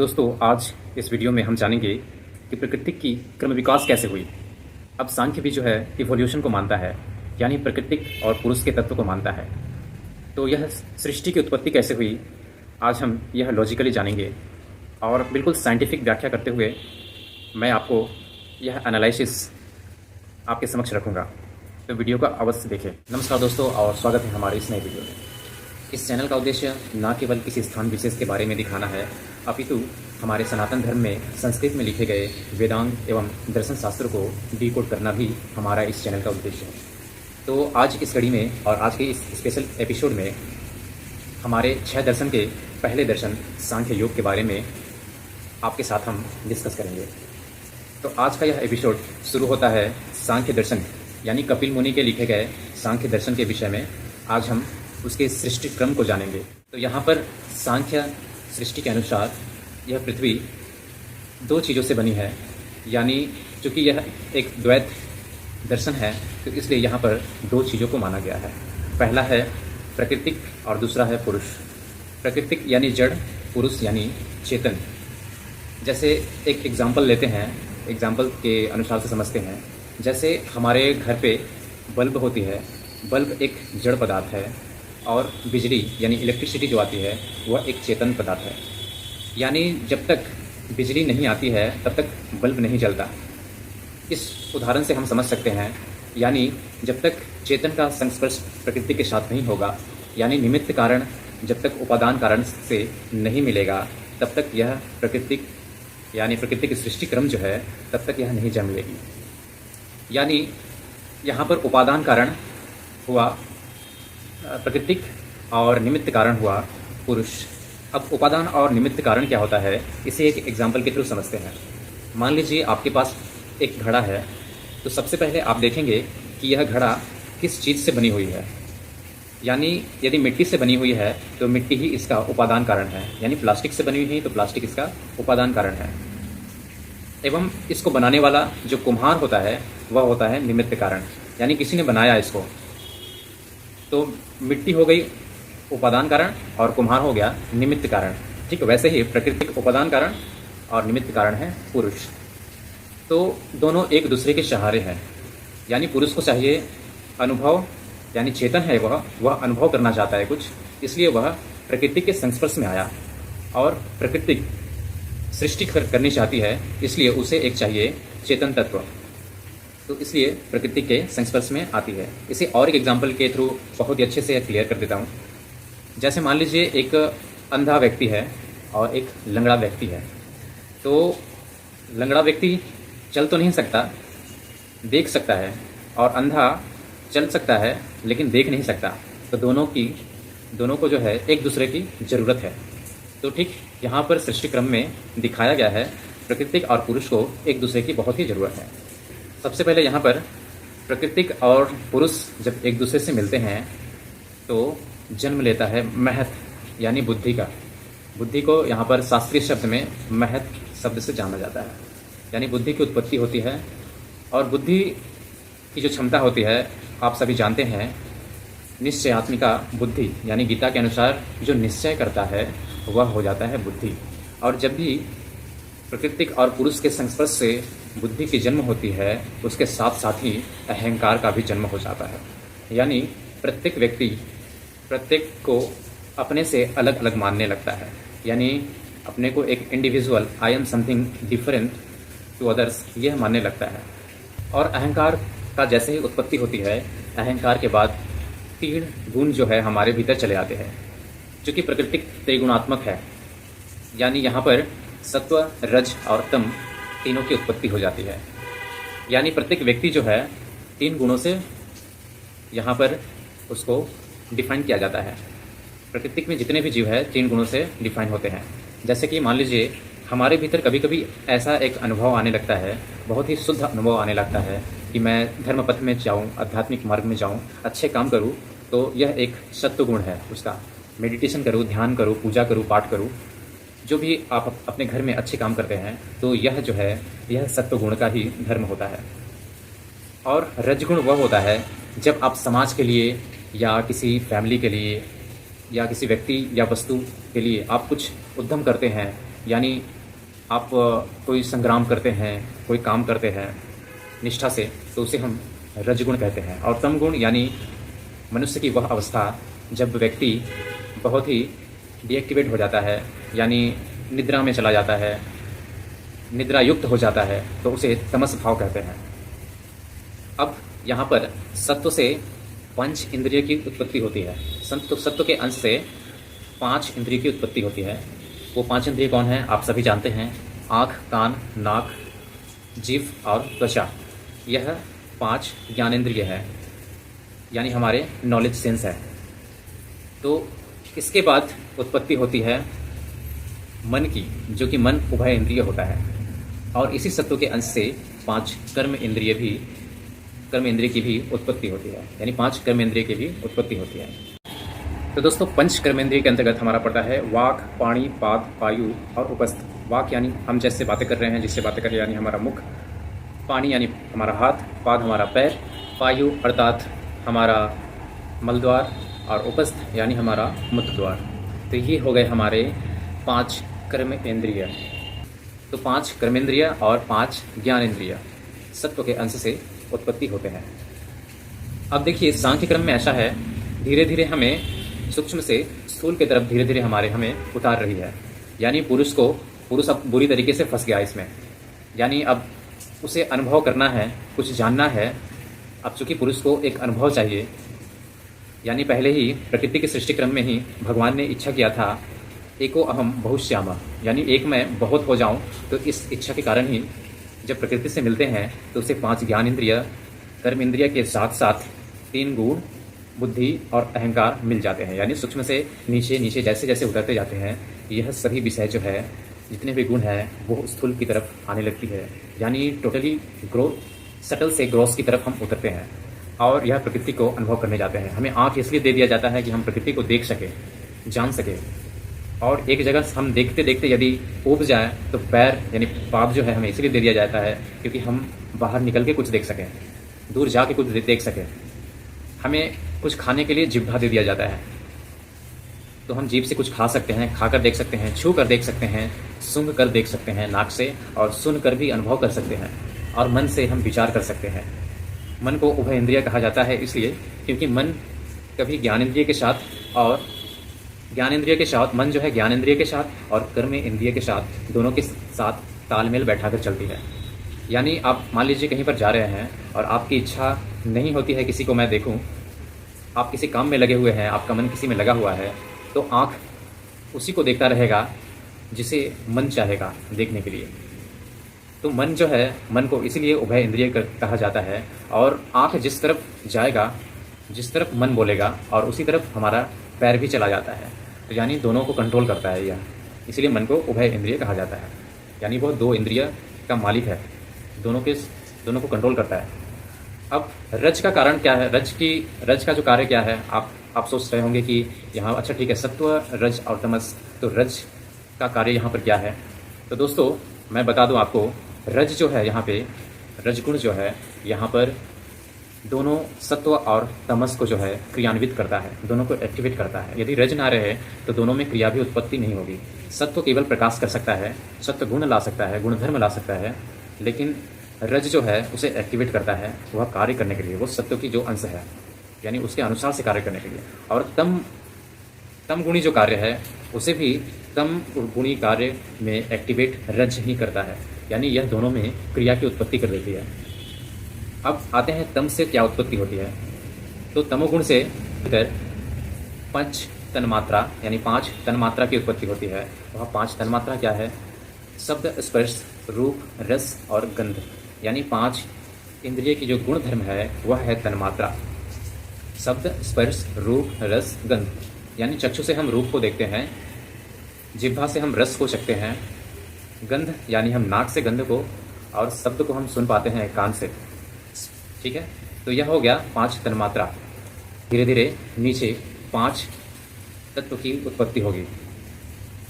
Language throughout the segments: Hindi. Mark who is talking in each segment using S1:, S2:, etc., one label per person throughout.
S1: दोस्तों, आज इस वीडियो में हम जानेंगे कि प्रकृति की क्रम विकास कैसे हुई। अब सांख्य भी जो है इवोल्यूशन को मानता है, यानी प्राकृतिक और पुरुष के तत्व को मानता है। तो यह सृष्टि की उत्पत्ति कैसे हुई, आज हम यह लॉजिकली जानेंगे और बिल्कुल साइंटिफिक व्याख्या करते हुए मैं आपको यह एनालिसिस आपके समक्ष रखूँगा। तो वीडियो को अवश्य देखें। नमस्कार दोस्तों, और स्वागत है हमारे इस नए वीडियो में। इस चैनल का उद्देश्य न केवल किसी स्थान विशेष के बारे में दिखाना है, अपितु हमारे सनातन धर्म में संस्कृत में लिखे गए वेदांग एवं दर्शन शास्त्र को डिकोड करना भी हमारा इस चैनल का उद्देश्य है। तो आज इस कड़ी में और आज के इस स्पेशल एपिसोड में हमारे 6 दर्शन के पहले दर्शन सांख्य योग के बारे में आपके साथ हम डिस्कस करेंगे। तो आज का यह एपिसोड शुरू होता है सांख्य दर्शन यानी कपिल मुनि के लिखे गए सांख्य दर्शन के विषय में। आज हम उसके सृष्टि क्रम को जानेंगे। तो यहाँ पर सांख्य सृष्टि के अनुसार यह पृथ्वी 2 चीज़ों से बनी है, यानी चूँकि यह एक द्वैत दर्शन है तो इसलिए यहाँ पर 2 चीज़ों को माना गया है। पहला है प्राकृतिक और दूसरा है पुरुष। प्राकृतिक यानी जड़, पुरुष यानी चेतन। जैसे एक एग्जाम्पल लेते हैं, एग्जाम्पल के अनुसार से समझते हैं। जैसे हमारे घर पे बल्ब होती है, बल्ब एक जड़ पदार्थ है और बिजली यानी इलेक्ट्रिसिटी जो आती है वह एक चेतन पदार्थ है। यानी जब तक बिजली नहीं आती है तब तक बल्ब नहीं जलता। इस उदाहरण से हम समझ सकते हैं, यानी जब तक चेतन का संस्पर्श प्रकृति के साथ नहीं होगा, यानी निमित्त कारण जब तक उपादान कारण से नहीं मिलेगा तब तक यह प्राकृतिक यानी प्रकृति की सृष्टि क्रम जो है तब तक यह नहीं जन्म लेगी। यानी यहाँ पर उपादान कारण हुआ प्राकृतिक और निमित्त कारण हुआ पुरुष। अब उपादान और निमित्त कारण क्या होता है, इसे एक एग्जाम्पल के थ्रू समझते हैं। मान लीजिए आपके पास एक घड़ा है, तो सबसे पहले आप देखेंगे कि यह घड़ा किस चीज़ से बनी हुई है। यानी यदि मिट्टी से बनी हुई है तो मिट्टी ही इसका उपादान कारण है, यानी प्लास्टिक से बनी हुई है तो प्लास्टिक इसका उपादान कारण है। एवं इसको बनाने वाला जो कुम्हार होता है वह होता है निमित्त कारण, यानी किसी ने बनाया इसको। तो मिट्टी हो गई उपादान कारण और कुम्हार हो गया निमित्त कारण। ठीक, वैसे ही प्राकृतिक उपादान कारण और निमित्त कारण है पुरुष। तो दोनों एक दूसरे के सहारे हैं। यानी पुरुष को चाहिए अनुभव, यानी चेतन है वह अनुभव करना चाहता है कुछ, इसलिए वह प्रकृति के संस्पर्श में आया। और प्रकृति सृष्टि करनी चाहती है, इसलिए उसे एक चाहिए चेतन तत्व, तो इसलिए प्रकृति के संस्पर्श में आती है। इसे और एक एग्जाम्पल के थ्रू बहुत ही अच्छे से क्लियर कर देता हूँ। जैसे मान लीजिए एक अंधा व्यक्ति है और एक लंगड़ा व्यक्ति है। तो लंगड़ा व्यक्ति चल तो नहीं सकता, देख सकता है, और अंधा चल सकता है लेकिन देख नहीं सकता। तो दोनों को जो है एक दूसरे की ज़रूरत है। तो ठीक यहाँ पर सृष्टि क्रम में दिखाया गया है प्राकृतिक और पुरुष को एक दूसरे की बहुत ही ज़रूरत है। सबसे पहले यहाँ पर प्राकृतिक और पुरुष जब एक दूसरे से मिलते हैं तो जन्म लेता है महत यानी बुद्धि का। बुद्धि को यहाँ पर शास्त्रीय शब्द में महत शब्द से जाना जाता है, यानी बुद्धि की उत्पत्ति होती है। और बुद्धि की जो क्षमता होती है आप सभी जानते हैं, निश्चयात्मिका बुद्धि, यानी गीता के अनुसार जो निश्चय करता है वह हो जाता है बुद्धि। और जब भी प्राकृतिक और पुरुष के संस्पर्श से बुद्धि की जन्म होती है, उसके साथ साथ ही अहंकार का भी जन्म हो जाता है। यानी प्रत्येक व्यक्ति प्रत्येक को अपने से अलग अलग मानने लगता है, यानी अपने को एक individual, I am something different to others, यह मानने लगता है। और अहंकार का जैसे ही उत्पत्ति होती है, अहंकार के बाद 3 गुण जो है हमारे भीतर चले आते हैं। चूँकि प्रकृति त्रिगुणात्मक है, यानी यहाँ पर सत्व, रज और तम तीनों की उत्पत्ति हो जाती है। यानी प्रत्येक व्यक्ति जो है 3 गुणों से यहाँ पर उसको डिफाइन किया जाता है। प्रकृति में जितने भी जीव है 3 गुणों से डिफाइन होते हैं। जैसे कि मान लीजिए हमारे भीतर कभी कभी ऐसा एक अनुभव आने लगता है, बहुत ही शुद्ध अनुभव आने लगता है कि मैं धर्म पथ में जाऊँ, आध्यात्मिक मार्ग में जाऊँ, अच्छे काम करूँ। तो यह एक सत्व गुण है उसका। मेडिटेशन करूँ, ध्यान करूँ, पूजा करूँ, पाठ करूँ, जो भी आप अपने घर में अच्छे काम करते हैं, तो यह जो है यह सत्व गुण का ही धर्म होता है। और रजगुण वह होता है जब आप समाज के लिए या किसी फैमिली के लिए या किसी व्यक्ति या वस्तु के लिए आप कुछ उद्यम करते हैं, यानी आप कोई संग्राम करते हैं, कोई काम करते हैं निष्ठा से, तो उसे हम रजगुण कहते हैं। और तम गुण यानी मनुष्य की वह अवस्था जब व्यक्ति बहुत ही डीएक्टिवेट हो जाता है, यानी निद्रा में चला जाता है, निद्रा युक्त हो जाता है, तो उसे तमस भाव कहते हैं। अब यहाँ पर सत्व से पंच इंद्रिय की उत्पत्ति होती है। सत्व के अंश से 5 इंद्रिय की उत्पत्ति होती है। वो 5 इंद्रिय कौन है आप सभी जानते हैं, आँख, कान, नाक, जीभ और त्वचा। यह 5 ज्ञानेंद्रिय है, यानी हमारे नॉलेज सेंस है। तो इसके बाद उत्पत्ति होती है मन की, जो कि मन उभय इंद्रिय होता है। और इसी सत्व के अंश से 5 कर्म इंद्रिय की भी उत्पत्ति होती है, यानी 5 कर्म इंद्रिय की भी उत्पत्ति होती है। तो दोस्तों पंच कर्मेंद्रिय के अंतर्गत हमारा पड़ता है वाक, पाणी, पाद, वायु और उपस्थ। वाक यानी हम जैसे बातें कर रहे हैं, जिससे बातें कर रहे हैं यानी हमारा मुख, पाणी यानी हमारा हाथ, पाद हमारा पैर, वायु अर्थात हमारा मलद्वार और उपस्थ यानी हमारा मूत्रद्वार। तो ये हो गए हमारे 5 कर्म इंद्रिय। तो 5 कर्मेंद्रिय और 5 ज्ञानेंद्रिय सत्व के अंश से उत्पत्ति होते हैं। अब देखिए सांख्य क्रम में ऐसा है, धीरे धीरे हमें सूक्ष्म से स्थूल की तरफ धीरे धीरे हमें उतार रही है। यानी पुरुष अब बुरी तरीके से फंस गया इसमें, यानी अब उसे अनुभव करना है, कुछ जानना है। अब चूंकि पुरुष को एक अनुभव चाहिए, यानी पहले ही प्रकृति के सृष्टि क्रम में ही भगवान ने इच्छा किया था एको अहम बहुश्यामा, यानी एक मैं बहुत हो जाऊं। तो इस इच्छा के कारण ही जब प्रकृति से मिलते हैं तो उसे 5 ज्ञान इंद्रिय, कर्म इंद्रिय के साथ साथ 3 गुण, बुद्धि और अहंकार मिल जाते हैं। यानी सूक्ष्म से नीचे नीचे जैसे जैसे उतरते जाते हैं, यह सभी विषय जो है, जितने भी गुण हैं वो स्थूल की तरफ आने लगती है। यानी टोटली सटल से ग्रॉस की तरफ हम उतरते हैं और यह प्रकृति को अनुभव करने जाते हैं। हमें आँख इसलिए दे दिया जाता है कि हम प्रकृति को देख सकें, जान सकें। और एक जगह हम देखते देखते यदि ऊब जाए तो पैर यानी पाद जो है हमें इसलिए दे दिया जाता है क्योंकि हम बाहर निकल के कुछ देख सकें, दूर जाके कुछ देख सकें। हमें कुछ खाने के लिए जिह्वा दे दिया जाता है, तो हम जीभ से कुछ खा सकते हैं, खाकर देख सकते हैं, छू कर देख सकते हैं, सूंघ कर देख सकते हैं नाक से, और सुन कर भी अनुभव कर सकते हैं। और मन से हम विचार कर सकते हैं। मन को उभय इंद्रिय कहा जाता है इसलिए क्योंकि मन कभी ज्ञानेंद्रिय के साथ और ज्ञानेंद्रिय के साथ, मन जो है ज्ञानेंद्रिय के साथ और कर्म इंद्रिय के साथ, दोनों के साथ तालमेल बैठाकर चलती है। यानी आप मान लीजिए कहीं पर जा रहे हैं और आपकी इच्छा नहीं होती है किसी को मैं देखूं, आप किसी काम में लगे हुए हैं, आपका मन किसी में लगा हुआ है, तो आँख उसी को देखता रहेगा जिसे मन चाहेगा देखने के लिए। तो मन जो है, मन को इसीलिए उभय इंद्रिय कहा जाता है। और आँख जिस तरफ जाएगा, जिस तरफ मन बोलेगा, और उसी तरफ हमारा पैर भी चला जाता है। तो यानी दोनों को कंट्रोल करता है यह, इसलिए मन को उभय इंद्रिय कहा जाता है। यानी वो 2 इंद्रिय का मालिक है, दोनों को कंट्रोल करता है। अब रज का कारण क्या है, रज का जो कार्य क्या है, आप सोच रहे होंगे कि यहाँ अच्छा ठीक है सत्व, रज और तमस, तो रज का कार्य यहाँ पर क्या है। तो दोस्तों मैं बता दूँ आपको, रज जो है यहाँ पे, रजगुण जो है यहाँ पर दोनों सत्व और तमस को जो है क्रियान्वित करता है, दोनों को एक्टिवेट करता है। यदि रज ना रहे तो दोनों में क्रिया भी उत्पत्ति नहीं होगी। सत्व केवल प्रकाश कर सकता है, सत्व गुण ला सकता है, गुणधर्म ला सकता है, लेकिन रज जो है उसे एक्टिवेट करता है वह कार्य करने के लिए, वो सत्व की जो अंश है यानी उसके अनुसार से कार्य करने के लिए। और तम गुणी जो कार्य है उसे भी तम गुणी कार्य में एक्टिवेट रज ही करता है, यानी यह दोनों में क्रिया की उत्पत्ति कर देती है। अब आते हैं तम से क्या उत्पत्ति होती है। तो तमोगुण से पंच तन्मात्रा यानी 5 तन्मात्रा की उत्पत्ति होती है। वह 5 तन्मात्रा क्या है, शब्द, स्पर्श, रूप, रस और गंध, यानी 5 इंद्रिय की जो गुण धर्म है वह है तन्मात्रा। शब्द, स्पर्श, रूप, रस, गंध, यानी चक्षु से हम रूप को देखते हैं, जिह्वा से हम रस को चखते हैं, गंध यानी हम नाक से गंध को, और शब्द को हम सुन पाते हैं कान से। ठीक है, तो यह हो गया 5 तन्मात्रा। धीरे धीरे नीचे 5 तत्व की उत्पत्ति होगी।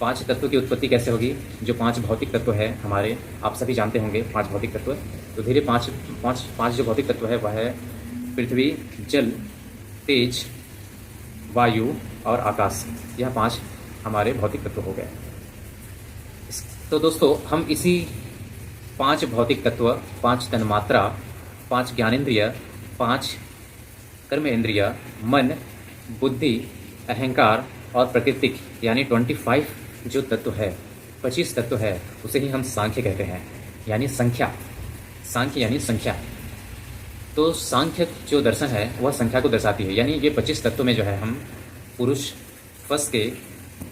S1: 5 तत्व की उत्पत्ति कैसे होगी, जो 5 भौतिक तत्व है हमारे, आप सभी जानते होंगे 5 भौतिक तत्व। तो धीरे 5 जो भौतिक तत्व है वह है पृथ्वी, जल, तेज, वायु और आकाश। यह 5 हमारे भौतिक तत्व हो गए। तो दोस्तों हम इसी 5 भौतिक तत्व, 5 तन्मात्रा, 5 ज्ञानेंद्रिय, 5 कर्मेंद्रिय, मन, बुद्धि, अहंकार और प्रकृतिक यानी 25 जो तत्व है, 25 तत्व है, उसे ही हम सांख्य कहते हैं, यानी संख्या। सांख्य यानी संख्या। तो सांख्य जो दर्शन है वह संख्या को दर्शाती है, यानी ये 25 तत्व में जो है हम पुरुष फंस के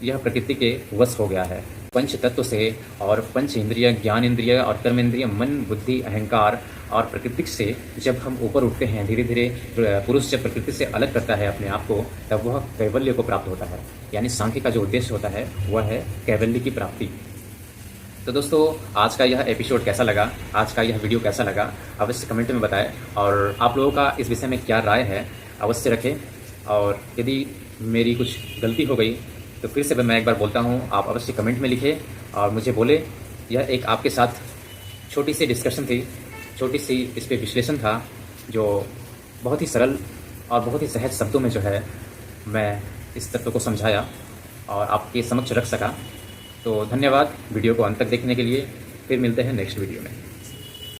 S1: यह प्रकृति के वश हो गया है। पंच तत्व से और पंच इंद्रिय, ज्ञान इंद्रिय और कर्म इंद्रिय, मन, बुद्धि, अहंकार और प्रकृति से जब हम ऊपर उठते हैं, धीरे धीरे पुरुष जब प्रकृति से अलग करता है अपने आप को, तब वह कैवल्य को प्राप्त होता है। यानी सांख्य का जो उद्देश्य होता है वह है कैवल्य की प्राप्ति। तो दोस्तों आज का यह एपिसोड कैसा लगा, आज का यह वीडियो कैसा लगा, अवश्य कमेंट में बताएं। और आप लोगों का इस विषय में क्या राय है अवश्य रखें। और यदि मेरी कुछ गलती हो गई तो फिर से मैं एक बार बोलता हूँ, आप अवश्य कमेंट में लिखें और मुझे बोले। यह एक आपके साथ छोटी सी डिस्कशन थी, छोटी सी इस पे विश्लेषण था, जो बहुत ही सरल और बहुत ही सहज शब्दों में जो है मैं इस तत्व को समझाया और आपके समक्ष रख सका। तो धन्यवाद वीडियो को अंत तक देखने के लिए। फिर मिलते हैं नेक्स्ट वीडियो में।